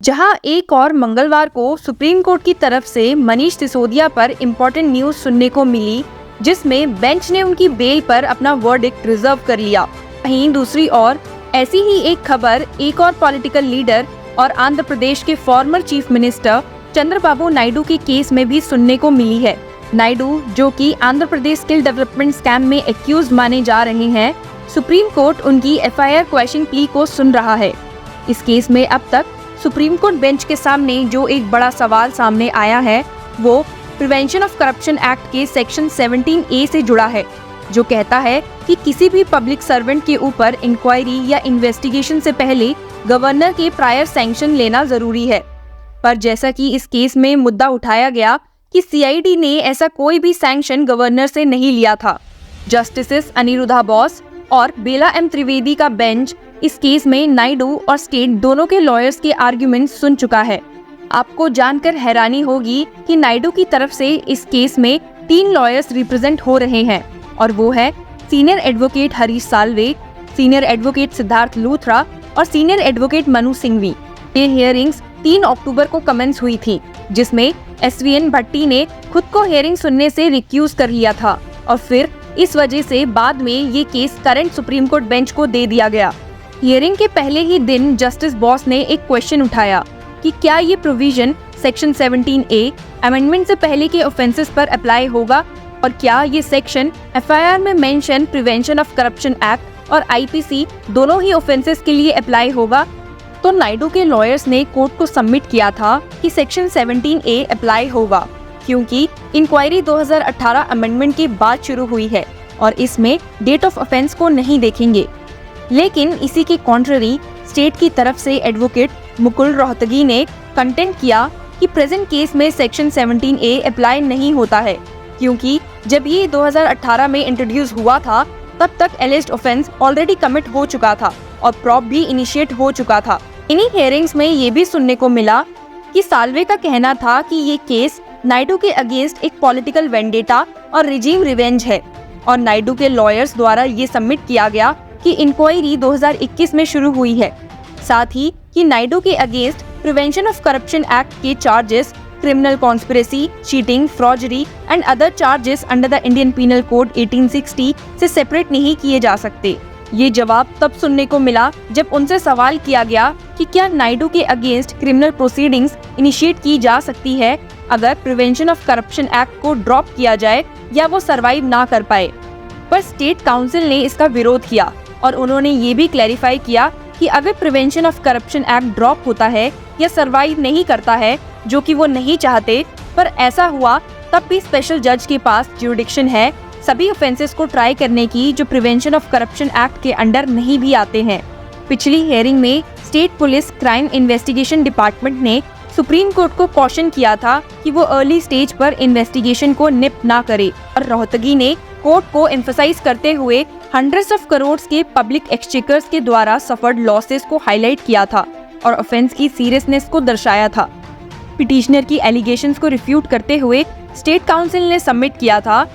जहां एक और मंगलवार को सुप्रीम कोर्ट की तरफ से मनीष सिसोदिया पर इम्पोर्टेंट न्यूज सुनने को मिली, जिसमें बेंच ने उनकी बेल पर अपना वर्डिक्ट रिजर्व कर लिया। वहीं दूसरी ओर ऐसी ही एक खबर एक और पॉलिटिकल लीडर और आंध्र प्रदेश के former chief minister Chandrababu Naidu के केस में भी सुनने को मिली है। नायडू, जो कि Andhra Pradesh skill development scam में एक्यूज माने जा रहे हैं, सुप्रीम कोर्ट उनकी एफआईआर क्वैशिंग प्ली को सुन रहा है। इस केस में अब तक सुप्रीम कोर्ट बेंच के सामने जो एक बड़ा सवाल सामने आया है, वो प्रिवेंशन ऑफ करप्शन एक्ट के सेक्शन 17A से जुड़ा है, जो कहता है कि किसी भी पब्लिक सर्वेंट के ऊपर इंक्वायरी या इन्वेस्टिगेशन से पहले गवर्नर के प्रायर सैंक्शन लेना जरूरी है। पर जैसा कि इस केस में मुद्दा उठाया गया कि सीआईडी ने ऐसा कोई भी सैंक्शन गवर्नर से नहीं लिया था। जस्टिसेस अनिरुद्धा बोस और बेला एम त्रिवेदी का बेंच इस केस में नायडू और स्टेट दोनों के लॉयर्स के आर्ग्यूमेंट सुन चुका है। आपको जानकर हैरानी होगी कि नायडू की तरफ से इस केस में 3 लॉयर्स रिप्रेजेंट हो रहे हैं, और वो है senior advocate Harish Salve, senior advocate Siddharth Luthra और सीनियर एडवोकेट मनु सिंघवी। ये हियरिंग्स 3 अक्टूबर को कमेंस हुई थी, जिसमें एसवीएन भट्टी ने खुद को हियरिंग सुनने से रिक्यूज कर लिया था, और फिर इस वजह से बाद में ये case current supreme court bench को दे दिया गया। हियरिंग के पहले ही दिन जस्टिस बॉस ने एक क्वेश्चन उठाया कि क्या ये प्रोविजन सेक्शन 17A अमेंडमेंट से पहले के ऑफेंसेस पर अप्लाई होगा, और क्या ये सेक्शन एफआईआर में mention prevention of corruption act और आईपीसी दोनों ही ऑफेंसेस के लिए अप्लाई होगा। तो नायडू के लॉयर्स ने कोर्ट को सबमिट किया था कि सेक्शन 17A अप्लाई होगा, क्योंकि इंक्वायरी 2018 अमेंडमेंट के बाद शुरू हुई है और इसमें डेट ऑफ ऑफेंस को नहीं देखेंगे। लेकिन इसी के कॉन्ट्ररी स्टेट की तरफ से एडवोकेट मुकुल रोहतगी ने कंटेंट किया कि प्रेजेंट केस में सेक्शन 17A अप्लाई नहीं होता है, क्योंकि जब ये 2018 में इंट्रोड्यूस हुआ था तब तक एलिज्ड ऑफेंस ऑलरेडी कमिट हो चुका था और प्रॉब भी इनिशिएट हो चुका था। इन्हीं हियरिंग्स में ये भी सुनने को मिला कि साल्वे का कहना था कि ये केस नायडू के अगेंस्ट एक पॉलिटिकल वेंडेटा और रिजीम रिवेंज है, और नायडू के लॉयर्स द्वारा ये सबमिट किया गया कि इंक्वायरी 2021 में शुरू हुई है। साथ ही कि नायडू के against prevention of corruption act के charges criminal conspiracy, cheating, fraudery and other charges under the Indian penal code 1860 से सेपरेट नहीं किए जा सकते। ये जवाब तब सुनने को मिला जब उनसे सवाल किया गया कि क्या नायडू के अगेंस्ट क्रिमिनल प्रोसीडिंग्स इनिशिएट की जा सकती है अगर प्रिवेंशन ऑफ करप्शन एक्ट को ड्रॉप किया जाए या वो सरवाइव ना कर पाए। पर स्टेट काउंसिल ने इसका विरोध किया और उन्होंने ये भी क्लैरिफाई किया कि अगर prevention of corruption act drop होता है या सरवाइव नहीं करता है, जो कि वो नहीं चाहते, पर ऐसा हुआ तब भी स्पेशल जज के पास ज्यूरिडिक्शन है सभी ऑफेंसेस को ट्राई करने की जो प्रिवेंशन ऑफ करप्शन एक्ट के अंडर नहीं भी आते हैं। पिछली हियरिंग में state police crime investigation department ने सुप्रीम कोर्ट को कॉशन किया था कि वो अर्ली स्टेज पर इन्वेस्टिगेशन को निप ना करे, और रोहतगी ने कोर्ट को एम्फसाइज करते हुए हंड्रेड्स ऑफ करोड़ के पब्लिक एक्सचेकर्स के द्वारा सफर्ड लॉसेस को हाईलाइट किया था और ऑफेंस की सीरियसनेस को दर्शाया था। पिटिशनर की एलिगेशंस को रिफ्यूट करते हुए स्टेट काउंसिल ने सबमिट किया था,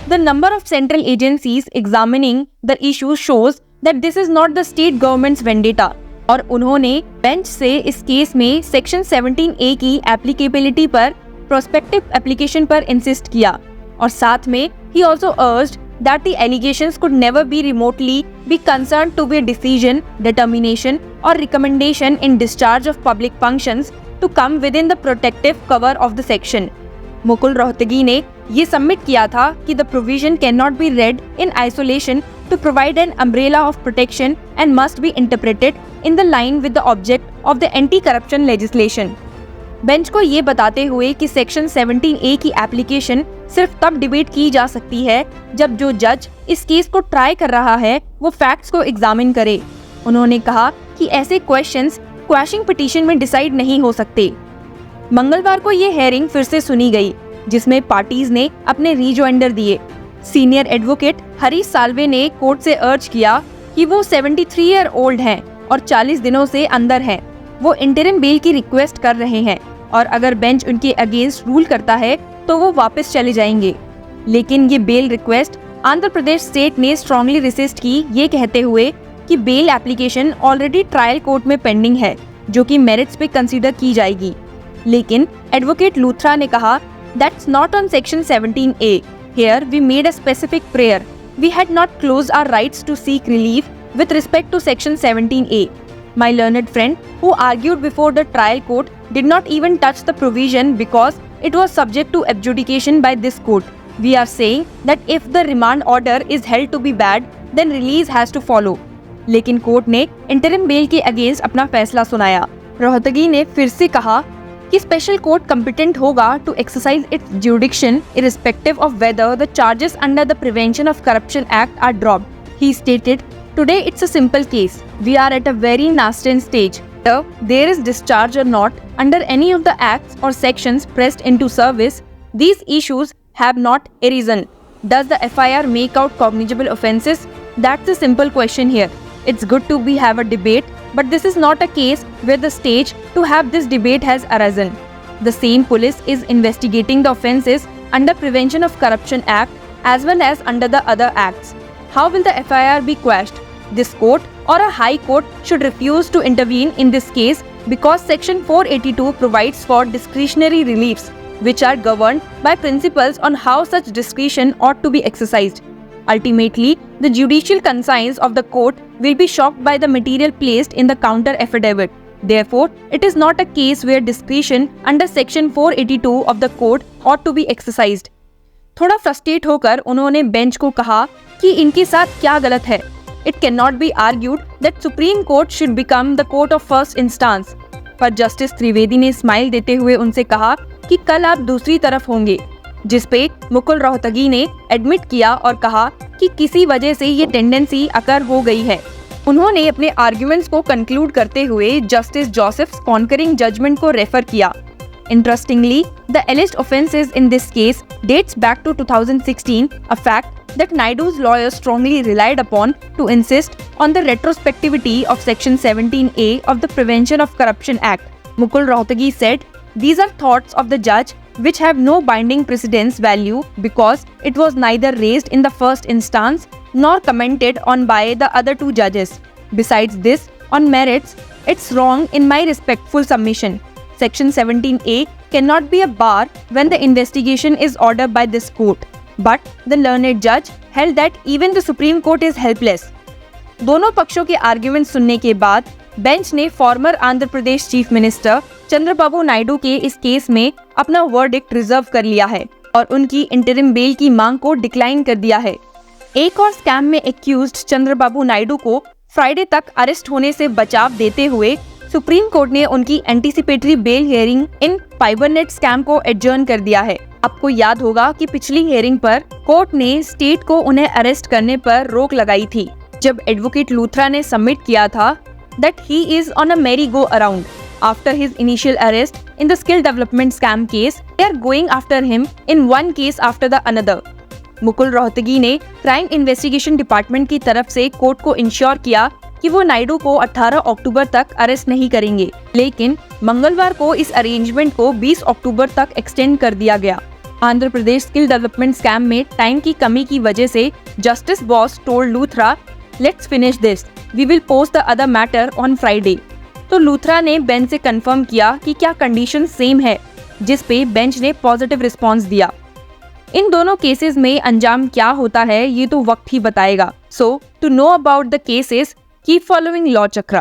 The number of central agencies examining the issue shows that this is not the state government's vendetta, और उन्होंने बेंच से इस केस में सेक्शन 17A की एप्लीकेबिलिटी पर प्रोस्पेक्टिव एप्लीकेशन पर इंसिस्ट किया, और साथ में he also urged that the allegations could never be remotely be concerned to be a decision, determination or recommendation in discharge of public functions to come within the protective cover of the section. Mukul Rohatgi ने ये submit किया था कि the provision cannot be read in isolation to provide an umbrella of protection and must be interpreted in the line with the object of the anti-corruption legislation. Bench को ये बताते हुए कि सेक्शन 17A की application सिर्फ तब debate की जा सकती है जब जो जज इस केस को ट्राई कर रहा है वो फैक्ट्स को एग्जामिन करे। उन्होंने कहा कि ऐसे क्वेश्चंस क्वैशिंग पिटीशन में डिसाइड नहीं हो सकते। मंगलवार को ये हेयरिंग फिर से सुनी गई, जिसमें पार्टीज ने अपने रीजॉइंडर दिए। सीनियर एडवोकेट हरीश साल्वे ने कोर्ट से अर्ज किया कि वो 73 ईयर ओल्ड हैं और 40 दिनों से अंदर हैं। वो इंटरिम बेल की रिक्वेस्ट कर रहे हैं और अगर बेंच उनके अगेंस्ट रूल करता है तो वो वापस चले जाएंगे। लेकिन ये bell request Andhra Pradesh state ने स्ट्रांगली रेसिस्ट की, ये कहते हुए कि bail application already trial court में पेंडिंग है जो कि मेरिट्स पे कंसीडर की जाएगी। लेकिन एडवोकेट लूथरा ने कहा, that's not on section 17A. Here we made a specific prayer. We had not closed our rights to seek relief with respect to section 17A. My learned friend, who argued before the trial court, did not even touch the provision because it was subject to adjudication by this court. We are saying that if the remand order is held to be bad, then release has to follow. लेकिन court ने interim bail के against अपना फैसला सुनाया। रोहतगी ने फिर से कहा कि स्पेशल कोर्ट कॉम्पिटेंट होगा to exercise its jurisdiction irrespective of whether the charges under the Prevention of corruption Act are dropped. He stated, today it's a simple case. We are at a very nascent stage. Whether there is discharge or not under any of the acts or sections pressed into service, these issues have not arisen. Does the FIR make out cognizable offences? That's a simple question here. It's good to have a debate, but this is not a case where the stage to have this debate has arisen. The same police is investigating the offences under Prevention of Corruption Act as well as under the other acts. How will the FIR be quashed? This court or a high court should refuse to intervene in this case because section 482 provides for discretionary reliefs which are governed by principles on how such discretion ought to be exercised. Ultimately, the judicial conscience of the court will be shocked by the material placed in the counter affidavit. Therefore, it is not a case where discretion under section 482 of the court ought to be exercised. थोड़ा frustrate होकर उन्होंने bench को कहा कि इनके साथ क्या गलत है। It cannot be argued that Supreme Court should become the court of first instance. पर जस्टिस त्रिवेदी ने स्माइल देते हुए उनसे कहा कि कल आप दूसरी तरफ होंगे, जिसपे मुकुल रोहतगी ने एडमिट किया और कहा कि किसी वजह से ये टेंडेंसी अकर हो गई है। उन्होंने अपने आर्ग्यूमेंट्स को कंक्लूड करते हुए जस्टिस जोसेफ कॉन्करिंग जजमेंट को रेफर किया। Interestingly, the alleged offences in this case dates back to 2016, a fact that Naidu's lawyers strongly relied upon to insist on the retrospectivity of Section 17A of the Prevention of Corruption Act. Mukul Rohtagi said, "These are thoughts of the judge which have no binding precedence value because it was neither raised in the first instance nor commented on by the other two judges. Besides this, on merits, it's wrong in my respectful submission. Section 17A cannot be a bar when the investigation is ordered by this court. But the learned judge held that even the Supreme Court is helpless." दोनों पक्षों के argument सुनने के बाद bench ने farmer Andhra Pradesh chief minister Chandrababu Naidu के इस case में अपना वर्डिक्ट रिजर्व कर लिया है और उनकी इंटरिम बेल की मांग को डिक्लाइन कर दिया है। एक और स्कैम में एक्यूज्ड चंद्रबाबू नायडू को फ्राइडे तक अरेस्ट होने से बचाव देते हुए सुप्रीम कोर्ट ने उनकी एंटीसिपेटरी बेल हियरिंग इन फाइबरनेट स्कैम को एडजर्न कर दिया है। आपको याद होगा कि पिछली हियरिंग पर कोर्ट ने स्टेट को उन्हें अरेस्ट करने पर रोक लगाई थी, जब एडवोकेट लूथरा ने सबमिट किया था that he is on a merry go around after his initial arrest in the skill development scam case. They are going after him in one case after the another. Mukul Rohatgi ने crime investigation department की तरफ से court को ensure किया कि वो नायडू को 18 अक्टूबर तक अरेस्ट नहीं करेंगे, लेकिन मंगलवार को इस अरेंजमेंट को 20 अक्टूबर तक एक्सटेंड कर दिया गया। Andhra Pradesh skill development scam में टाइम की कमी की वजह से justice Bose told Luthra, let's finish this, we will post the other matter on Friday. तो लूथरा ने बेंच से कंफर्म किया कि क्या कंडीशन सेम है, जिस पे बेंच ने पॉजिटिव रिस्पॉन्स दिया। इन दोनों केसेस में अंजाम क्या होता है ये तो वक्त ही बताएगा। So to know about the cases, keep following Law Chakra.